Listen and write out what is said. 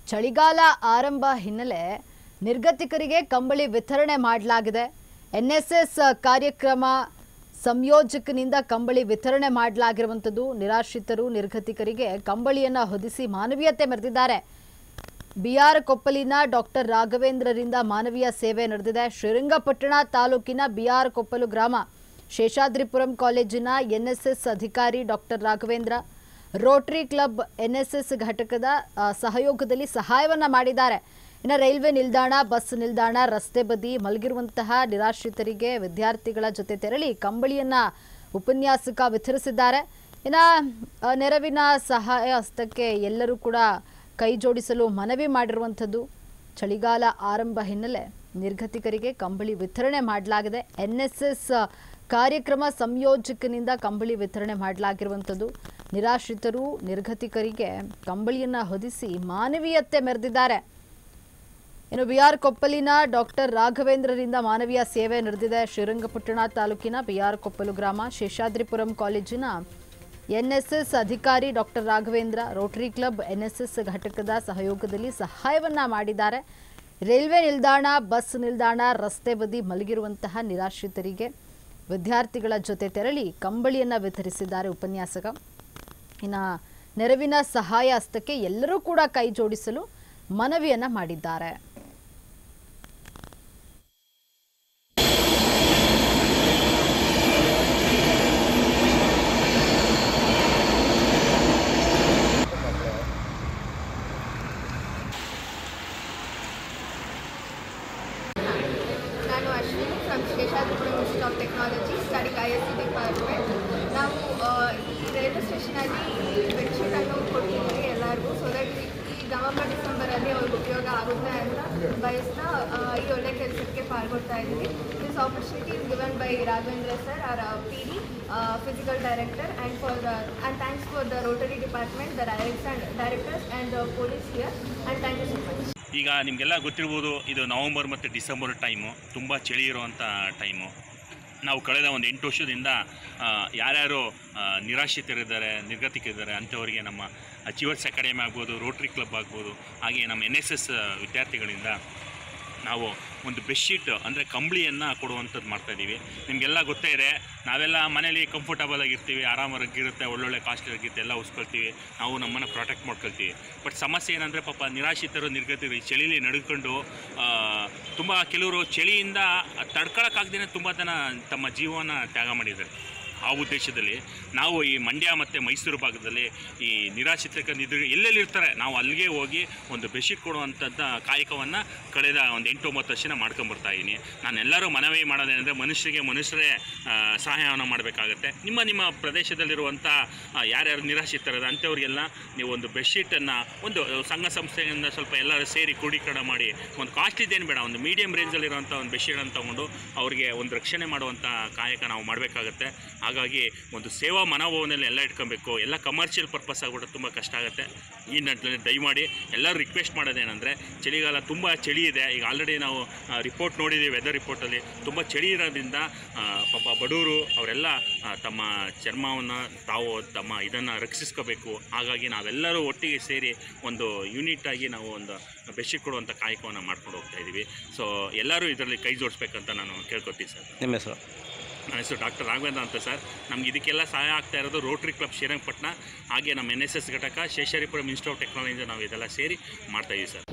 ಚಳಿಗಾಲ ಆರಂಭ ಹಿನ್ನೆಲೆ ನಿರ್ಗತಿಕರಿಗೆ ಕಂಬಳಿ ವಿತರಣೆ ಮಾಡಲಾಗಿದೆ. ಎನ್ಎಸ್ಎಸ್ ಕಾರ್ಯಕ್ರಮ ಸಂಯೋಜಕನಿಂದ ಕಂಬಳಿ ವಿತರಣೆ ಮಾಡಲಾಗಿರುವಂತದ್ದು. ನಿರಾಶ್ರಿತರು ನಿರ್ಗತಿಕರಿಗೆ ಕಂಬಳಿಯನ್ನ ಹೊದಿಸಿ ಮಾನವೀಯತೆ ಮೆರೆದಿದ್ದಾರೆ. ಬಿಆರ್ ಕೊಪ್ಪಲಿನ ಡಾಕ್ಟರ್ ರಾಘವೇಂದ್ರರಿಂದ ಮಾನವೀಯ ಸೇವೆ ನಡೆದಿದೆ. ಶ್ರೀರಂಗಪಟ್ಟಣ ತಾಲೂಕಿನ ಬಿಆರ್ ಕೊಪ್ಪಲು ಗ್ರಾಮ ಶೇಷಾದ್ರಿಪುರಂ ಕಾಲೇಜಿನ ಎನ್ಎಸ್ಎಸ್ ಅಧಿಕಾರಿ doctor Raghavendra Rotary club NSS ಘಟಕದ ಸಹಯೋಗದಲ್ಲಿ ಸಹಾಯವನ್ನ ಮಾಡಿದ್ದಾರೆ. ಇನ್ನು ರೈಲ್ವೆ ನಿಲ್ದಾಣ, ಬಸ್ ನಿಲ್ದಾಣ, ರಸ್ತೆ ಬದಿ ಮಲಗಿರುವಂತಹ ನಿರಾಶ್ರಿತರಿಗೆ ವಿದ್ಯಾರ್ಥಿಗಳ ಜೊತೆ ತೆರಳಿ ಕಂಬಳಿಯನ್ನ ಉಪನ್ಯಾಸಕ ವಿತರಿಸಿದ್ದಾರೆ. ಇನ್ನು ನೆರವಿನ ಸಹಾಯ ಹಸ್ತಕ್ಕೆ ಎಲ್ಲರೂ ಕೂಡ ಕೈ ಜೋಡಿಸಲು ಮನವಿ ಮಾಡಿರುವಂಥದ್ದು. ಚಳಿಗಾಲ ಆರಂಭ ಹಿನ್ನೆಲೆ ನಿರ್ಗತಿಕರಿಗೆ ಕಂಬಳಿ ವಿತರಣೆ ಮಾಡಲಾಗಿದೆ. ಎನ್ಎಸ್ಎಸ್ ಕಾರ್ಯಕ್ರಮ ಸಂಯೋಜಕನಿಂದ ಕಂಬಳಿ ವಿತರಣೆ ಮಾಡಲಾಗಿರುವಂಥದ್ದು. ನಿರಾಶ್ರಿತರು ನಿರ್ಗತಿಕರಿಗೆ ಕಂಬಳಿಯನ್ನ ಹೊದಿಸಿ ಮಾನವೀಯತೆ ಮೆರೆದಿದ್ದಾರೆ. ಇನ್ನು ಬಿಆರ್ ಕೊಪ್ಪಲಿನ ಡಾಕ್ಟರ್ ರಾಘವೇಂದ್ರರಿಂದ ಮಾನವೀಯ ಸೇವೆ ನಡೆದಿದೆ. ಶ್ರೀರಂಗಪಟ್ಟಣ ತಾಲೂಕಿನ ಬಿಆರ್ ಕೊಪ್ಪಲು ಗ್ರಾಮ ಶೇಷಾದ್ರಿಪುರಂ ಕಾಲೇಜಿನ ಎನ್ಎಸ್ಎಸ್ ಅಧಿಕಾರಿ doctor Raghavendra Rotary club NSS ಘಟಕದ ಸಹಯೋಗದಲ್ಲಿ ಸಹಾಯವನ್ನ ಮಾಡಿದ್ದಾರೆ. ರೈಲ್ವೆ ನಿಲ್ದಾಣ, ಬಸ್ ನಿಲ್ದಾಣ, ರಸ್ತೆ ಬದಿ ಮಲಗಿರುವಂತಹ ನಿರಾಶ್ರಿತರಿಗೆ ವಿದ್ಯಾರ್ಥಿಗಳ ಜೊತೆ ತೆರಳಿ ಕಂಬಳಿಯನ್ನ ವಿತರಿಸಿದ್ದಾರೆ ಉಪನ್ಯಾಸಕ. ಇನ್ನು ನೆರವಿನ ಸಹಾಯ ಹಸ್ತಕ್ಕೆ ಎಲ್ಲರೂ ಕೂಡ ಕೈ ಜೋಡಿಸಲು ಮನವಿಯನ್ನ ಮಾಡಿದ್ದಾರೆ. ನಾನು Ashwini from Seshadripuram institute of technology study ISC department. ನಾವು ಈ ರೈಲ್ವೆ ಸ್ಟೇಷನಲ್ಲಿ ಬೆಡ್ಶೀಟನ್ನು ಕೊಟ್ಟಿದ್ದೀವಿ ಎಲ್ಲರಿಗೂ. ಸೊ ದಟ್ ಈ ನವಂಬರ್ ಡಿಸೆಂಬರಲ್ಲಿ ಅವ್ರಿಗೆ ಉಪಯೋಗ ಆಗುತ್ತೆ ಅಂತ ಬಯಸ್ತಾ ಈ ಒಳ್ಳೆ ಕೆಲಸಕ್ಕೆ ಪಾಲ್ಗೊಳ್ತಾ ಇದ್ದೀವಿ. This opportunity is given by Raghavendra sir, our PD, physical director, and thanks for the Rotary department, the directors and the police here, and thank you so much. ಈಗ ನಿಮಗೆಲ್ಲ ಗೊತ್ತಿರ್ಬೋದು, ಇದು ನವಂಬರ್ ಮತ್ತು ಡಿಸೆಂಬರ್ ಟೈಮು, ತುಂಬ ಚಳಿ ಇರುವಂಥ ಟೈಮು. ನಾವು ಕಳೆದ ಒಂದು 8 ವರ್ಷದಿಂದ ಯಾರ್ಯಾರು ನಿರಾಶ್ರಿತರಿದ್ದಾರೆ, ನಿರ್ಗತಿಕರಿದ್ದಾರೆ ಅಂಥವರಿಗೆ ನಮ್ಮ ಅಚೀವರ್ಸ್ ಅಕಾಡೆಮಿ ಆಗ್ಬೋದು, ರೋಟ್ರಿ ಕ್ಲಬ್ ಆಗ್ಬೋದು, ಹಾಗೆ ನಮ್ಮ NSS ವಿದ್ಯಾರ್ಥಿಗಳಿಂದ ನಾವು ಒಂದು ಬೆಡ್ಶೀಟ್ ಅಂದರೆ ಕಂಬಳಿಯನ್ನು ಕೊಡುವಂಥದ್ದು ಮಾಡ್ತಾಯಿದ್ದೀವಿ. ನಿಮಗೆಲ್ಲ ಗೊತ್ತೇ ಇದೆ, ನಾವೆಲ್ಲ ಮನೇಲಿ ಕಂಫರ್ಟಬಲ್ ಆಗಿರ್ತೀವಿ, ಆರಾಮಾಗಿರುತ್ತೆ, ಒಳ್ಳೊಳ್ಳೆ ಕಾಸ್ಟ್ಲಿ ಆಗಿರುತ್ತೆ, ಎಲ್ಲ ಉಸ್ಕೊಳ್ತೀವಿ, ನಾವು ನಮ್ಮನ್ನು ಪ್ರೊಟೆಕ್ಟ್ ಮಾಡ್ಕೊಳ್ತೀವಿ. ಬಟ್ ಸಮಸ್ಯೆ ಏನಂದರೆ ಪಾಪ ನಿರಾಶ್ರಿತರು ನಿರ್ಗತಿಕರು ಚಳಿಲಿ ನಡ್ಕೊಂಡು ತುಂಬ ಕೆಲವರು ಚಳಿಯಿಂದ ತಡ್ಕೊಳಕ್ಕಾಗ್ದೇ ತುಂಬ ಜನ ತಮ್ಮ ಜೀವನ ತ್ಯಾಗ ಮಾಡಿದ್ದಾರೆ. ಆ ಉದ್ದೇಶದಲ್ಲಿ ನಾವು ಈ ಮಂಡ್ಯ ಮತ್ತು ಮೈಸೂರು ಭಾಗದಲ್ಲಿ ಈ ನಿರಾಶ್ರಿತರು ಎಲ್ಲೆಲ್ಲಿ ಇರ್ತಾರೆ ನಾವು ಅಲ್ಲಿಗೆ ಹೋಗಿ ಒಂದು ಬೆಡ್ಶೀಟ್ ಕೊಡುವಂಥದ್ದು ಕಾಯಕವನ್ನು ಕಳೆದ ಒಂದು 8-9 ವರ್ಷ ಮಾಡ್ಕೊಂಬರ್ತಾ ಇದ್ದೀನಿ. ನಾನೆಲ್ಲರೂ ಮನವಿ ಮಾಡೋದೇನೆಂದರೆ ಮನುಷ್ಯರೇ ಸಹಾಯವನ್ನು ಮಾಡಬೇಕಾಗತ್ತೆ. ನಿಮ್ಮ ಪ್ರದೇಶದಲ್ಲಿರುವಂಥ ಯಾರ್ಯಾರು ನಿರಾಶ್ರಿತರದ ಅಂಥವ್ರಿಗೆಲ್ಲ ನೀವು ಒಂದು ಬೆಡ್ಶೀಟನ್ನು ಒಂದು ಸಂಘ ಸಂಸ್ಥೆಯಿಂದ ಸ್ವಲ್ಪ ಎಲ್ಲರೂ ಸೇರಿ ಕ್ರೋಢೀಕರಣ ಮಾಡಿ ಒಂದು ಕಾಸ್ಟ್ಲಿದೇನು ಬೇಡ, ಒಂದು ಮೀಡಿಯಮ್ ರೇಂಜಲ್ಲಿರುವಂಥ ಒಂದು ಬೆಡ್ಶೀಟನ್ನು ತೊಗೊಂಡು ಅವರಿಗೆ ಒಂದು ರಕ್ಷಣೆ ಮಾಡುವಂಥ ಕಾಯಕ ನಾವು ಮಾಡಬೇಕಾಗತ್ತೆ. ಹಾಗಾಗಿ ಒಂದು ಸೇವಾ ಮನೋಭಾವನೆಯಲ್ಲಿ ಎಲ್ಲ ಇಟ್ಕೊಬೇಕು. ಎಲ್ಲ ಕಮರ್ಷಿಯಲ್ ಪರ್ಪಸ್ ಆಗ್ಬಿಟ್ಟು ತುಂಬ ಕಷ್ಟ ಆಗುತ್ತೆ. ಈ ನಿಟ್ಟಿನಲ್ಲಿ ದಯಮಾಡಿ ಎಲ್ಲರೂ ರಿಕ್ವೆಸ್ಟ್ ಮಾಡೋದೇನೆಂದರೆ, ಚಳಿಗಾಲ ತುಂಬ ಚಳಿ ಇದೆ. ಈಗ ಆಲ್ರೆಡಿ ನಾವು ರಿಪೋರ್ಟ್ ನೋಡಿದ್ದೀವಿ, ವೆದರ್ ರಿಪೋರ್ಟಲ್ಲಿ ತುಂಬ ಚಳಿ ಇರೋದ್ರಿಂದ ಪಾಪ ಬಡವರು ಅವರೆಲ್ಲ ತಮ್ಮ ಚರ್ಮವನ್ನು ತಾವು ತಮ್ಮ ಇದನ್ನು ರಕ್ಷಿಸ್ಕೋಬೇಕು. ಹಾಗಾಗಿ ನಾವೆಲ್ಲರೂ ಒಟ್ಟಿಗೆ ಸೇರಿ ಒಂದು ಯೂನಿಟಾಗಿ ನಾವು ಒಂದು ಬೆಡ್ಶೀಟ್ ಕೊಡುವಂಥ ಕಾಯಕವನ್ನು ಮಾಡ್ಕೊಂಡು ಹೋಗ್ತಾ ಇದ್ದೀವಿ. ಸೊ ಎಲ್ಲರೂ ಇದರಲ್ಲಿ ಕೈ ಜೋಡಿಸ್ಬೇಕಂತ ನಾನು ಕೇಳ್ಕೊತೀನಿ ಸರ್. ನಿಮ್ಮ ಹೆಸರು? ನನ್ನ ಹೆಸರು ಡಾಕ್ಟರ್ ರಾಘವೇಂದ್ರ ಅಂತ ಸರ್. ನಮ್ಗೆ ಇದಕ್ಕೆಲ್ಲ ಸಹಾಯ ಆಗ್ತಾ ಇರೋದು ರೋಟರಿ ಕ್ಲಬ್ ಶ್ರೀರಂಗಪಟ್ಟಣ, ಹಾಗೆ ನಮ್ಮ NSS ಘಟಕ ಶೇಷಾದ್ರಿಪುರಂ ಇನ್ಸ್ಟಿಟ್ಯೂಟ್ ಆಫ್ ಟೆಕ್ನಾಲಜಿ ನಾವು ಇದೆಲ್ಲ ಸೇರಿ ಮಾಡ್ತಾಯಿದ್ದೀವಿ ಸರ್.